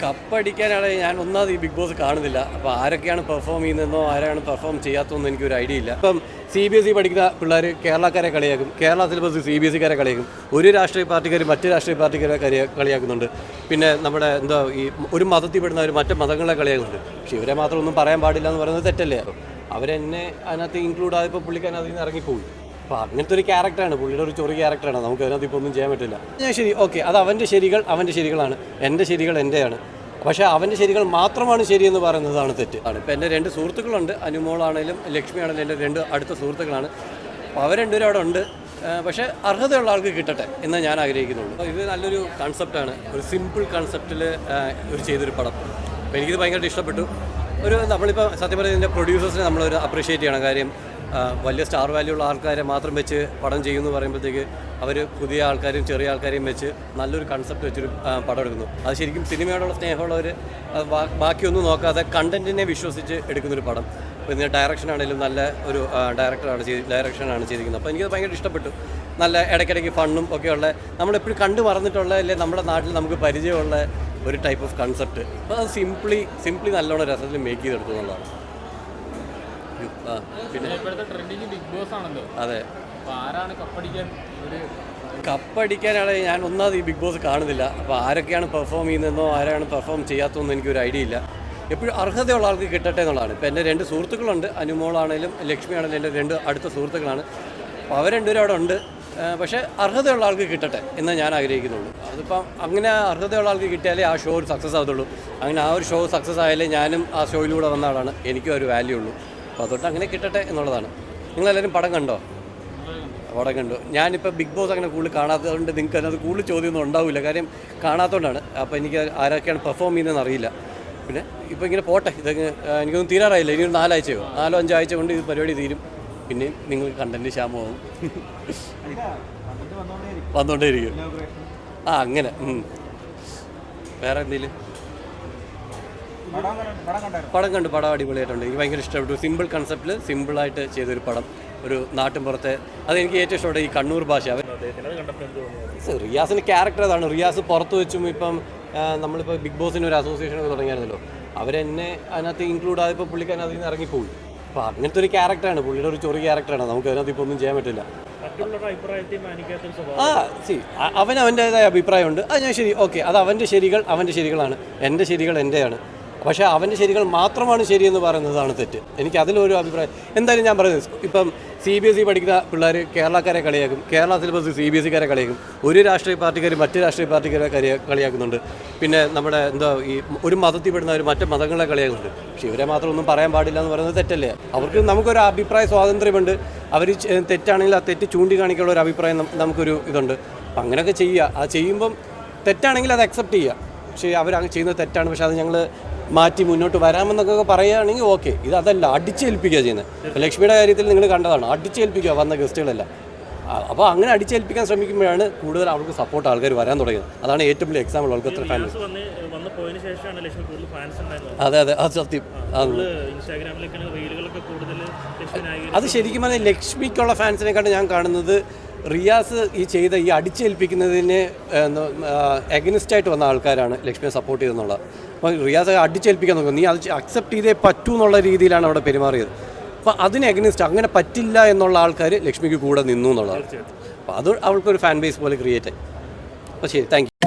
കപ്പടിക്കാനാണ് ഞാൻ ഒന്നാമത് ഈ ബിഗ് ബോസ് കാണുന്നില്ല. അപ്പോൾ ആരൊക്കെയാണ് പെർഫോം ചെയ്യുന്നതെന്നോ ആരാണ് പെർഫോം ചെയ്യാത്തതെന്നോ എനിക്കൊരു ഐഡിയ ഇല്ല. ഇപ്പം CBSE പഠിക്കുന്ന പിള്ളേർ കേരളക്കാരെ കളിയാക്കും, കേരള സിലബസ് CBSEക്കാരെ കളിയാക്കും, ഒരു രാഷ്ട്രീയ പാർട്ടിക്കാർ മറ്റ് രാഷ്ട്രീയ പാർട്ടിക്കാരെ കളിയാക്കുന്നുണ്ട്. പിന്നെ നമ്മുടെ ഈ ഒരു മതത്തിൽ പെടുന്നവർ മറ്റ് മതങ്ങളെ കളിയാക്കുന്നുണ്ട്. പക്ഷേ ഇവരെ മാത്രം ഒന്നും പറയാൻ പാടില്ല എന്ന് പറയുന്നത് തെറ്റല്ലേ? അവരെന്നെ അതിനകത്ത് ഇൻക്ലൂഡ് ആയപ്പോൾ പുള്ളിക്കാൻ അതിൽ നിന്ന് ഇറങ്ങിപ്പോയി. അപ്പോൾ അങ്ങനത്തെ ഒരു ക്യാരക്ടറാണ്, പുള്ളിയുടെ ഒരു ചെറിയ ക്യാരക്ടറാണ്. നമുക്ക് അതിനകത്ത് ഇപ്പോൾ ഒന്നും ചെയ്യാൻ പറ്റില്ല. ഞാൻ ശരി, ഓക്കെ, അത് അവൻ്റെ ശരികളാണ്, എൻ്റെ ശരികൾ എൻ്റെയാണ്. പക്ഷേ അവൻ്റെ ശരികൾ മാത്രമാണ് ശരിയെന്ന് പറയുന്നതാണ് തെറ്റ്. ഇപ്പോൾ എൻ്റെ 2 സുഹൃത്തുക്കളുണ്ട്, അനുമോളാണേലും ലക്ഷ്മി ആണെങ്കിലും എൻ്റെ 2 അടുത്ത സുഹൃത്തുക്കളാണ്. അപ്പോൾ അവർ രണ്ടുപേരും അവിടെ ഉണ്ട്. പക്ഷേ അർഹതയുള്ള ആൾക്ക് കിട്ടട്ടെ എന്ന് ഞാൻ ആഗ്രഹിക്കുന്നുള്ളൂ. ഇത് നല്ലൊരു കൺസെപ്റ്റാണ്, ഒരു സിമ്പിൾ കൺസെപ്റ്റിൽ ചെയ്തൊരു പടം. അപ്പോൾ എനിക്കിത് ഭയങ്കരമായിട്ട് ഇഷ്ടപ്പെട്ടു. നമ്മളിപ്പോൾ സത്യം പറയുന്നത് ഇതിൻ്റെ പ്രൊഡ്യൂസേഴ്സിനെ നമ്മളൊരു അപ്രീഷിയേറ്റ് ചെയ്യണം. കാര്യം വലിയ സ്റ്റാർ വാല്യൂ ഉള്ള ആൾക്കാരെ മാത്രം വെച്ച് പടം ചെയ്യുമെന്ന് പറയുമ്പോഴത്തേക്ക് അവർ പുതിയ ആൾക്കാരെയും ചെറിയ ആൾക്കാരെയും വെച്ച് നല്ലൊരു കൺസെപ്റ്റ് വെച്ചൊരു പടം എടുക്കുന്നു. അത് ശരിക്കും സിനിമയോടുള്ള സ്നേഹമുള്ളവർ ബാക്കിയൊന്നും നോക്കാതെ കണ്ടൻറ്റിനെ വിശ്വസിച്ച് എടുക്കുന്നൊരു പടം. അപ്പോൾ ഇതിൻ്റെ ഡയറക്ഷൻ ആണെങ്കിലും നല്ല ഒരു ഡയറക്ഷനാണ് ചെയ്തിരിക്കുന്നത്. അപ്പോൾ എനിക്കത് ഭയങ്കര ഇഷ്ടപ്പെട്ടു. നല്ല ഇടയ്ക്കിടയ്ക്ക് ഫണ്ണും ഒക്കെയുള്ള നമ്മളെപ്പോഴും കണ്ടു മറന്നിട്ടുള്ള അല്ലെ നമ്മുടെ നാട്ടിൽ നമുക്ക് പരിചയമുള്ള ഒരു ടൈപ്പ് ഓഫ് കൺസെപ്റ്റ്. അപ്പോൾ അത് സിംപ്ലി നല്ലോണം രസത്തിൽ മേക്ക് ചെയ്തെടുത്തു എന്നുള്ളതാണ്. പിന്നെ അതെ, കപ്പടിക്കാനാണ് ഞാൻ ഒന്നാമത് ഈ ബിഗ് ബോസ് കാണുന്നില്ല. അപ്പോൾ ആരൊക്കെയാണ് പെർഫോം ചെയ്യുന്നതെന്നോ ആരാണ് പെർഫോം ചെയ്യാത്തതെന്നോ എനിക്കൊരു ഐഡിയ ഇല്ല. എപ്പോഴും അർഹതയുള്ള ആൾക്ക് കിട്ടട്ടെ എന്നുള്ളതാണ്. ഇപ്പോൾ എൻ്റെ 2 സുഹൃത്തുക്കളുണ്ട്, അനുമോളാണേലും ലക്ഷ്മി ആണെങ്കിലും എൻ്റെ 2 അടുത്ത സുഹൃത്തുക്കളാണ്. അപ്പോൾ അവർ രണ്ടുപേരും അവിടെ ഉണ്ട്. പക്ഷേ അർഹതയുള്ള ആൾക്ക് കിട്ടട്ടെ എന്ന് ഞാൻ ആഗ്രഹിക്കുന്നുള്ളൂ. അതിപ്പം അങ്ങനെ അർഹതയുള്ള ആൾക്ക് കിട്ടിയാലേ ആ ഷോ സക്സസ് ആകത്തുള്ളൂ. അങ്ങനെ ആ ഒരു ഷോ സക്സസ് ആയാലേ ഞാനും ആ ഷോയിലൂടെ വന്ന ആളാണ്, എനിക്കും ഒരു വാല്യൂ ഉള്ളൂ. അപ്പോൾ അതുകൊണ്ട് അങ്ങനെ കിട്ടട്ടെ എന്നുള്ളതാണ്. നിങ്ങളെല്ലാവരും പടം കണ്ടോ? പടം കണ്ടു. ഞാനിപ്പോൾ ബിഗ് ബോസ് അങ്ങനെ കൂടുതൽ കാണാത്തതുകൊണ്ട് നിങ്ങൾക്ക് അതിനകത്ത് കൂടുതൽ ചോദ്യമൊന്നും ഉണ്ടാവില്ല. കാര്യം കാണാത്തതുകൊണ്ടാണ്. അപ്പോൾ എനിക്ക് ആരൊക്കെയാണ് പെർഫോം ചെയ്യുന്നതെന്ന് അറിയില്ല. പിന്നെ ഇപ്പോൾ ഇങ്ങനെ പോട്ടെ, എനിക്കൊന്നും തീരാറായില്ല. ഇനി ഒരു 4 ആഴ്ചയോ 4-5 ആഴ്ച കൊണ്ട് ഇത് പരിപാടി തീരും. പിന്നെയും നിങ്ങൾക്ക് കണ്ടൻറ്റ് ക്ഷാമമാവും, വന്നുകൊണ്ടേയിരിക്കും. അങ്ങനെ വേറെ എന്തെങ്കിലും പടം കണ്ടു. പടം അടിപൊളിയായിട്ടുണ്ട്. എനിക്ക് ഭയങ്കര ഇഷ്ടപ്പെട്ടു. സിമ്പിൾ കൺസെപ്റ്റിൽ സിമ്പിളായിട്ട് ചെയ്തൊരു പടം, ഒരു നാട്ടിൻ പുറത്തെ. അതെനിക്ക് ഏറ്റവും ഇഷ്ടപ്പെട്ടു ഈ കണ്ണൂർ ഭാഷ. റിയാസിൻ്റെ ക്യാരക്ടർ അതാണ്. റിയാസ് പുറത്ത് വെച്ചും ഇപ്പം നമ്മളിപ്പോൾ ബിഗ് ബോസിന് ഒരു അസോസിയേഷനൊക്കെ തുടങ്ങിയായിരുന്നല്ലോ, അവരെന്നെ അതിനകത്ത് ഇൻക്ലൂഡ് ആയപ്പോൾ പുള്ളിക്കാരൻ അതിൽ നിന്ന് ഇറങ്ങിപ്പോയി. അപ്പോൾ അങ്ങനത്തെ ഒരു ക്യാരക്ടറാണ്, പുള്ളിയുടെ ഒരു ചെറിയ ക്യാരക്ടറാണ്. നമുക്ക് അതിനകത്ത് ഇപ്പോൾ ഒന്നും ചെയ്യാൻ പറ്റില്ല. അവൻ്റേതായ അഭിപ്രായമുണ്ട്. അത് ഞാൻ ശരി, ഓക്കെ, അത് അവൻ്റെ ശരികളാണ്, എൻ്റെ ശരികൾ എൻ്റെയാണ്. പക്ഷേ അവൻ്റെ ശരികൾ മാത്രമാണ് ശരിയെന്ന് പറയുന്നതാണ് തെറ്റ്. എനിക്ക് അതിലൊരു അഭിപ്രായം. എന്തായാലും ഞാൻ പറയുന്നത്, ഇപ്പം CBSE പഠിക്കുന്ന പിള്ളേർ കേരളക്കാരെ കളിയാക്കും, കേരള സിലബസ് CBSEക്കാരെ കളിയാക്കും, ഒരു രാഷ്ട്രീയ പാർട്ടിക്കാർ മറ്റ് രാഷ്ട്രീയ പാർട്ടിക്കാരെ കളിയാക്കുന്നുണ്ട്. പിന്നെ നമ്മുടെ ഈ ഒരു മതത്തിൽ പെടുന്നവർ മറ്റ് മതങ്ങളെ കളിയാക്കുന്നുണ്ട്. പക്ഷേ ഇവരെ മാത്രം ഒന്നും പറയാൻ പാടില്ല എന്ന് പറയുന്നത് തെറ്റല്ലേ? അവർക്ക് നമുക്കൊരു അഭിപ്രായ സ്വാതന്ത്ര്യമുണ്ട്. അവർ തെറ്റാണെങ്കിൽ ആ തെറ്റ് ചൂണ്ടിക്കാണിക്കാനുള്ള ഒരു അഭിപ്രായം നമുക്കൊരു ഇതുണ്ട്. അപ്പം അങ്ങനെയൊക്കെ ചെയ്യുക. അത് ചെയ്യുമ്പം തെറ്റാണെങ്കിൽ അത് അക്സെപ്റ്റ് ചെയ്യുക. പക്ഷേ അവരങ്ങ് ചെയ്യുന്നത് തെറ്റാണ്, പക്ഷേ അത് ഞങ്ങൾ മാറ്റി മുന്നോട്ട് വരാമെന്നൊക്കെ പറയുകയാണെങ്കിൽ ഓക്കെ. ഇത് അതല്ല, അടിച്ചേൽപ്പിക്കുക ചെയ്യുന്നത്. ലക്ഷ്മിയുടെ കാര്യത്തിൽ നിങ്ങൾ കണ്ടതാണ്, അടിച്ചേൽപ്പിക്കുക വന്ന ഗസ്റ്റുകളെല്ലാം. അപ്പോൾ അങ്ങനെ അടിച്ചേൽപ്പിക്കാൻ ശ്രമിക്കുമ്പോഴാണ് കൂടുതൽ അവർക്ക് സപ്പോർട്ട് ആൾക്കാർ വരാൻ തുടങ്ങിയത്. അതാണ് ഏറ്റവും വലിയ എക്സാമ്പിൾ. അവർക്ക് എത്ര ഫാൻസ്. അതെ, അത് സത്യം. അത് ശരിക്കും പറഞ്ഞാൽ ലക്ഷ്മിക്കുള്ള ഫാൻസിനെക്കാട്ടും ഞാൻ കാണുന്നത് റിയാസ് ചെയ്ത ഈ അടിച്ചേൽപ്പിക്കുന്നതിന് എഗനിസ്റ്റായിട്ട് വന്ന ആൾക്കാരാണ് ലക്ഷ്മിയെ സപ്പോർട്ട് ചെയ്തെന്നുള്ളത്. അപ്പോൾ റിയാസ് അടിച്ചേൽപ്പിക്കാൻ നോക്കും, നീ അത് അക്സെപ്റ്റ് ചെയ്തേ പറ്റൂ എന്നുള്ള രീതിയിലാണ് അവിടെ പെരുമാറിയത്. അപ്പോൾ അതിന് എഗനിസ്റ്റ്, അങ്ങനെ പറ്റില്ല എന്നുള്ള ആൾക്കാർ ലക്ഷ്മിക്ക് കൂടെ നിന്നു എന്നുള്ളതാണ്. അപ്പോൾ അത് അവൾക്കൊരു ഫാൻ ബേസ് പോലെ ക്രിയേറ്റ് ആയി. അപ്പോൾ ശരി, താങ്ക് യു.